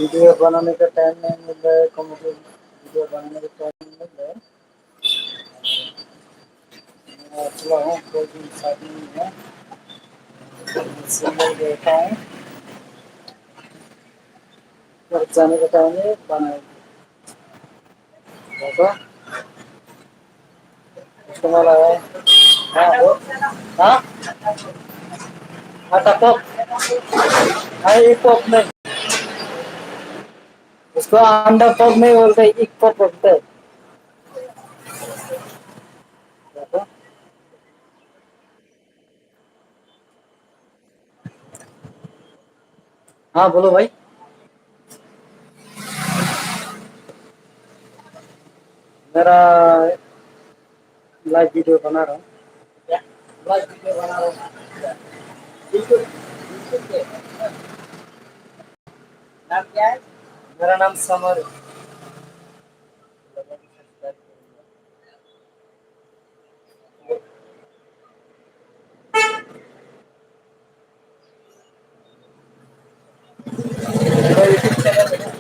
Video बनाने का time नहीं मिल रहा है, कॉमेडी वीडियो बनाने का टाइम नहीं मिल रहा है। मैं अकेला हूँ, कोई भी शादी नहीं है, सिंगल रहता हूँ। घर जाने का टाइम है, बनाए बाबा कस्टमर आया है। हाँ वो हाँ आटा पॉप, हाँ एक पॉप नहीं, उसको अंडा पॉप नहीं बोलते, एक पॉप बोलते हैं। बाबा, हाँ बोलो भाई। मेरा लाइव वीडियो बना रहा हूँ। क्या लाइव वीडियो बना रहा हूँ? बिल्कुल बिल्कुल। नाम क्या है? मेरा नाम समर है। मेरा यूट्यूब चैनल है।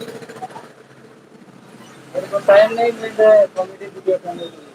मेरे को टाइम नहीं मिल रहा है कॉमेडी वीडियो बनाने के लिए।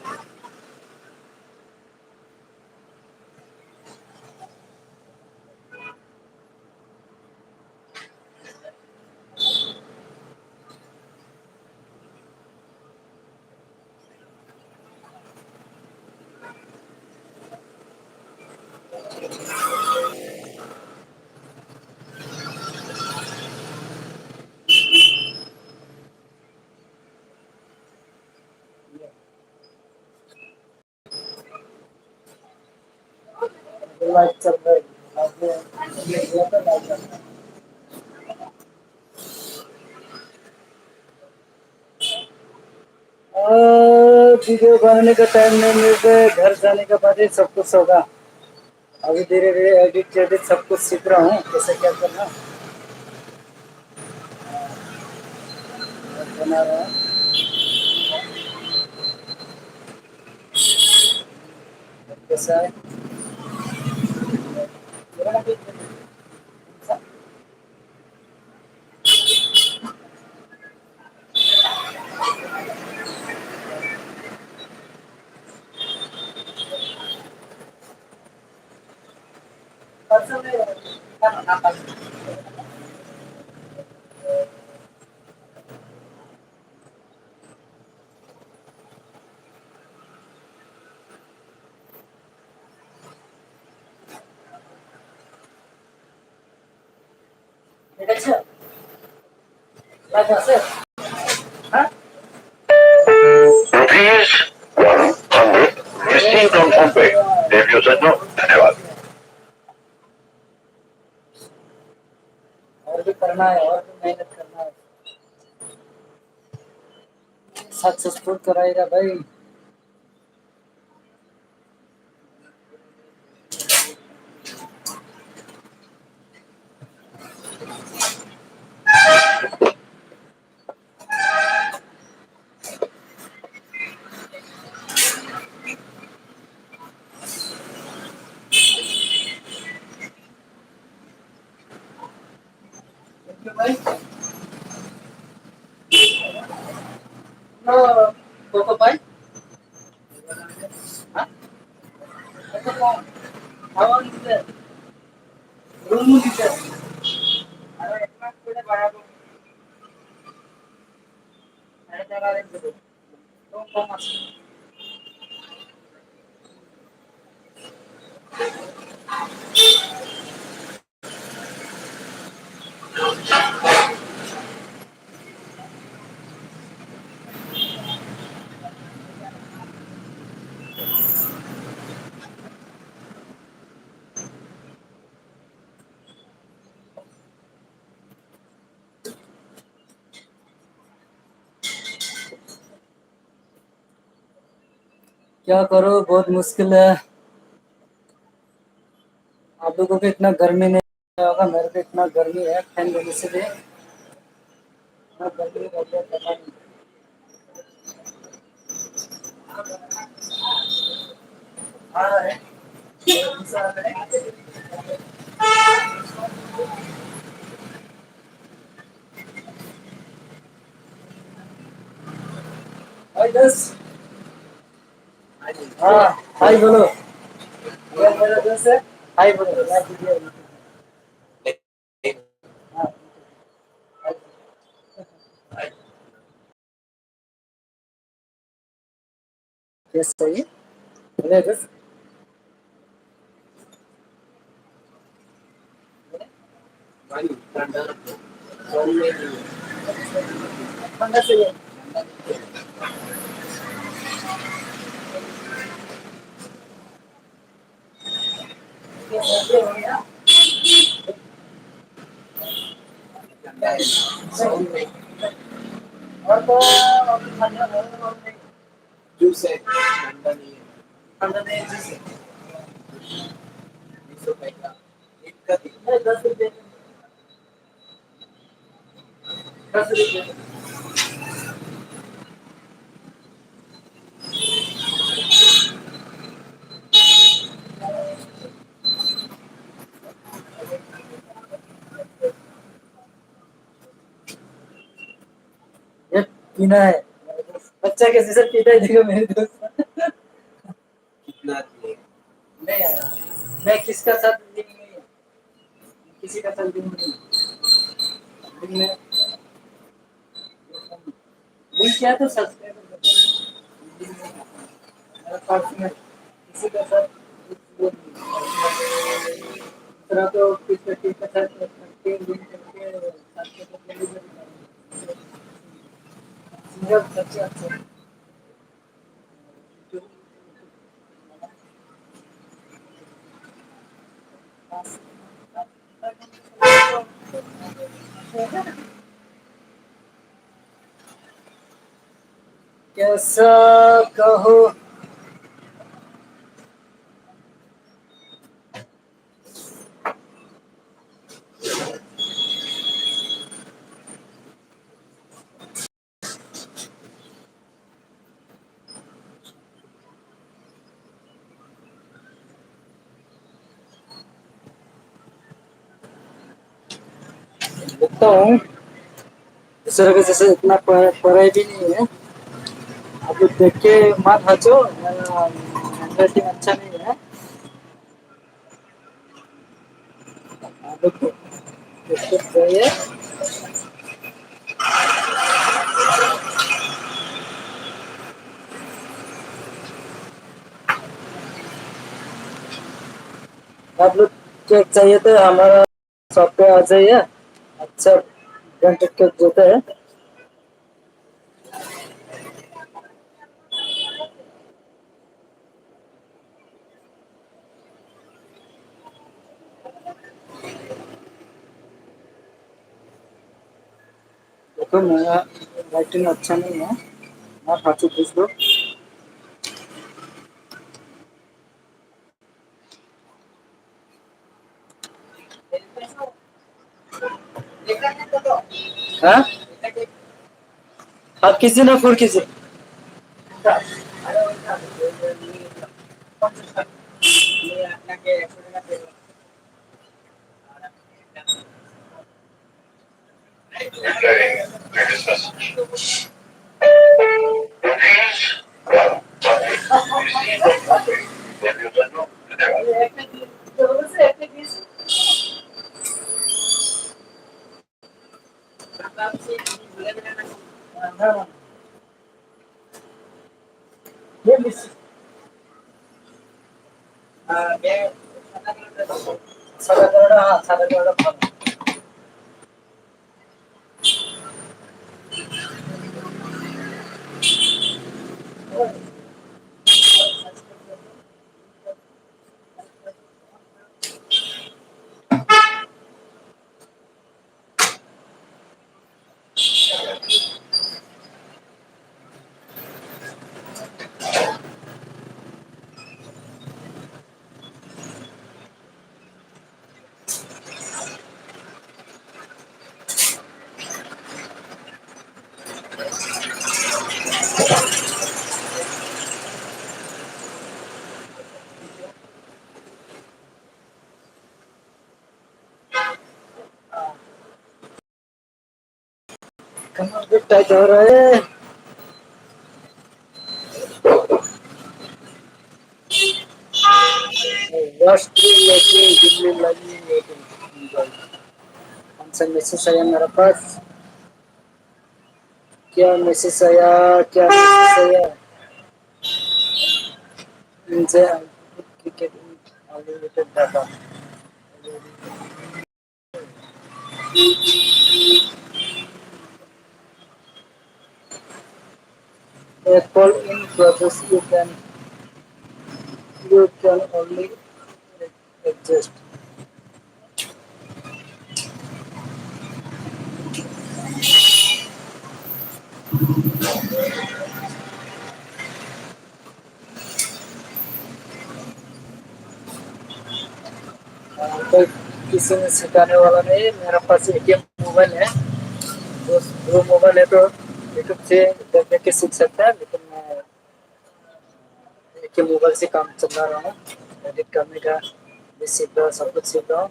लाइव चल रहा है, लाइव चल रहा है। वीडियो बनाने का टाइम नहीं मिल रहा है, घर जाने के बाद ही सब कुछ होगा। अभी धीरे धीरे एडिट एडिट सब कुछ सीख रहा हूँ, कैसे क्या करना बना रहा हूँ। कैसा है अच्छा सर हाँ Rupees 100 received on PhonePe. If you said no, धन्यवाद। और भी करना है, और भी मेहनत करना है, सक्सेसफुल कराएगा भाई। भाई कोको पाई हाँ रूम দিতে আর এক মাস করে বাড়াবো টাকা রেখে দেবো কম কম আছে क्या करो बहुत मुश्किल है आप लोगों को इतना गर्मी नहीं होगा मेरे को इतना गर्मी है फैन देने से भी इतना गर्मी हो गया पता नहीं हाँ है हाय दस हाँ हाय बोलो ये मेरा दोस्त है हाय बोलो लाइक वीडियो हाँ कैसा है बोले दस ठंडा से ये और तो ठंडा नहीं जूस है ठंडा नहीं है ठंडा नहीं जूस है 20 रुपए का एक का नहीं 10 रुपये 10 रुपये ये पीना है बच्चा कैसे से पीता है देखो मेरे दोस्त कितना दिए नहीं आया मैं किसका साथ लिंक नहीं है किसी का साथ लिंक नहीं लिंक लिंक किया तो सब्सक्राइब कर दो मेरा पास में किसी का साथ वो नहीं है। दूसरा तो किसी का साथ करके लिंक करके साथ करके सिंगल सबसे अच्छा कैसा कहो देखता हूँ दूसरे के जैसे इतना पढ़ाई भी नहीं है आप लोग देख के मत हंसो मेरा हैंडराइटिंग अच्छा नहीं है आप लोग देख के जाइए आप लोग चेक चाहिए तो हमारा शॉप पे आ जाइए अच्छा ब्रांडेड केक देते हैं देखो मेरा राइटिंग अच्छा नहीं है आप हाथों पूछ लो हाँ आप किसी ना फोन कीजिए Declaring latest message. Please, received on Bombay. Debut channel. हाँ, ये मिस मैं सादा करोड़ा, हाँ सादा करोड़ा खाना। कमर भी टाइट हो रहा है। वर्स्ट लेके दिल्ली लगी लेकिन हमसे मैसेज आया मेरे पास। क्या मैसेज आया, क्या मैसेज आया इनसे? Unlimited data. A call in progress. You can only adjust. कोई किसी ने सिखाने वाला नहीं है। मेरे पास एटीएम मोबाइल है। दो मोबाइल है तो यूट्यूब से देख देख के सीख सकता है, लेकिन मैं एटीएम मोबाइल से काम चला रहा हूँ। एडिट करने का भी सीख रहा हूँ, सब कुछ सीख रहा हूँ।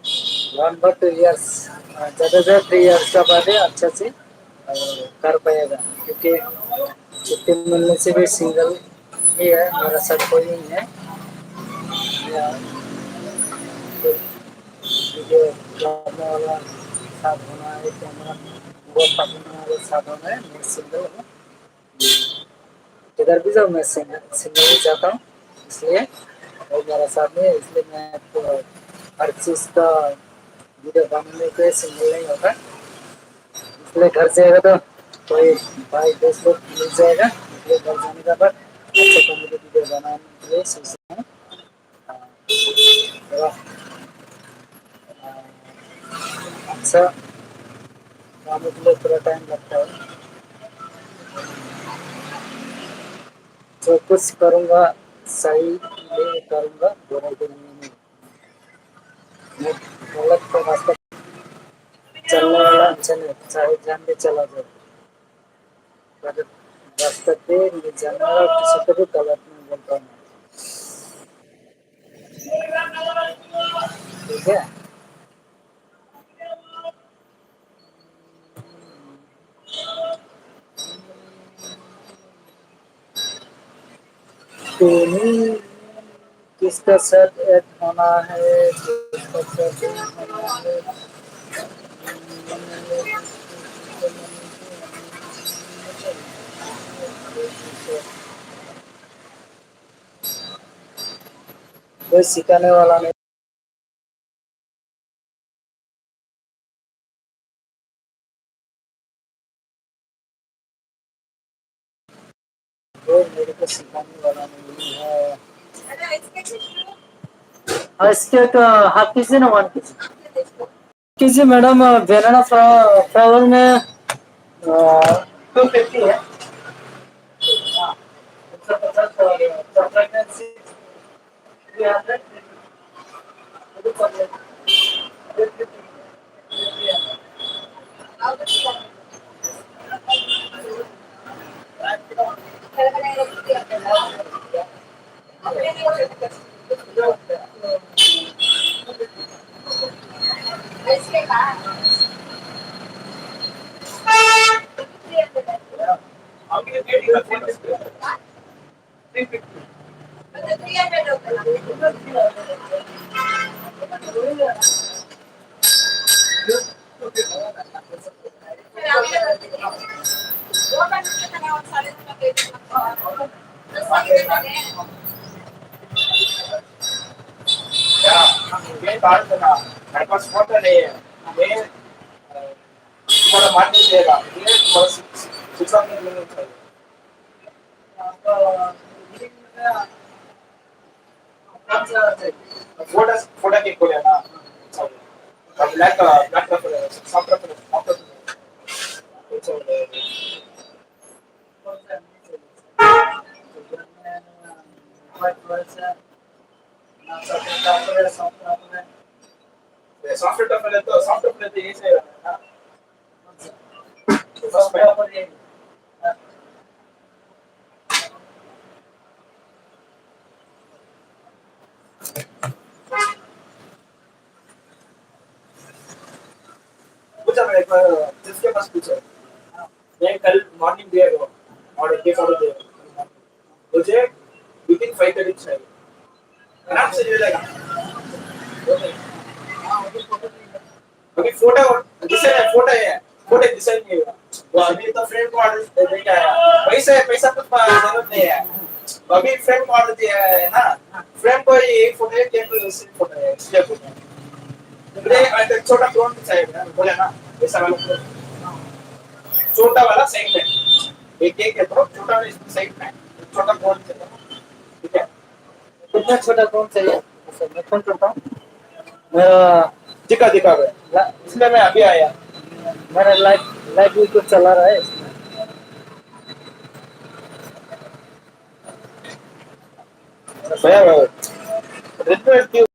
1 or 2 years, ज़्यादा से ज़्यादा 3 years का बाद है अच्छा से कर पाएगा, क्योंकि छुट्टी मिलने से भी सिंगल ही है, मेरा साथ कोई नहीं है। या कोई वीडियो बनाने वाला साथ होना है, कैमरा वो पकड़ने वाले साथ होना है। मैं सिंगल हूँ, किधर भी जाऊँ मैं सिंगल सिंगल ही जाता हूँ। इसलिए वो मेरा साथ में है, इसलिए मैं तो हर चीज़ का वीडियो बनाने के सिंगल नहीं होता। इसलिए घर जाएगा तो कोई भाई दोस्त लोग मिल जाएगा, इसलिए घर जाने का बाद अच्छे कॉमेडी वीडियो बनाने के लिए सोचता हूँ। थोड़ा अच्छा बनाने के लिए थोड़ा टाइम लगता है। जो कुछ करूँगा सही में करूँगा, बुरा करूँगा नहीं। मैं गलत का रास्ता चलने वाला अच्छा नहीं, चाहे जान के चला जाए, गलत रास्ते पे नहीं जाने वाला, किसी को भी गलत नहीं बोलता मैं। ठीक है। तुम्हें किसका साथ ऐड होना है, किसका साथ नहीं होना है। कोई सिखाने वाला नहीं। कोई मेरे को सिखाने वाला नहीं है। इसके तो हाफ केजी ना 1 केजी? केजी मैडम, वेनाना फ्लावर में 250 है। हाँ, 150 चॉकलेट में 300। या मैं बात करना मेरे पास फोटो नहीं है मैं तुम्हारा मान नहीं देगा ये तुम्हारा शिक्षा में लेना चाहिए फोटो फोटो के खोले ना ब्लैक ब्लैक का सॉफ्ट सॉफ्टवेयर तो ये से सॉफ्टवेयर पूछा मैं एक बार जिसके पास पूछा मैं कल मॉर्निंग दिया वो और एक और दिया मुझे विदिन 5:30 चाहिए आराम से ले लेगा अभी फोटो डिजाइन फोटो है फोटो डिजाइन नहीं हुआ वो अभी तो फ्रेम मॉडल देखा है पैसा पैसा कुछ जरूरत नहीं है अभी फ्रेम मॉडल दिया है ना फ्रेम को एक फोटो है केवल सिर्फ फोटो है इसलिए फोटो मुझे एक छोटा ड्रोन चाहिए ना बोले ना ऐसा वाला छोटा वाला साइड में एक है तो छोटा वाला इसमें साइड में छोटा ड्रोन चाहिए ठीक है कितना छोटा कौन चाहिए? अच्छा, मैं फोन करता हूँ। मेरा दिखा दिखा भाई इसलिए मैं अभी आया मेरा लाइव यूट्यूब चला रहा है इसमें। भैया रेड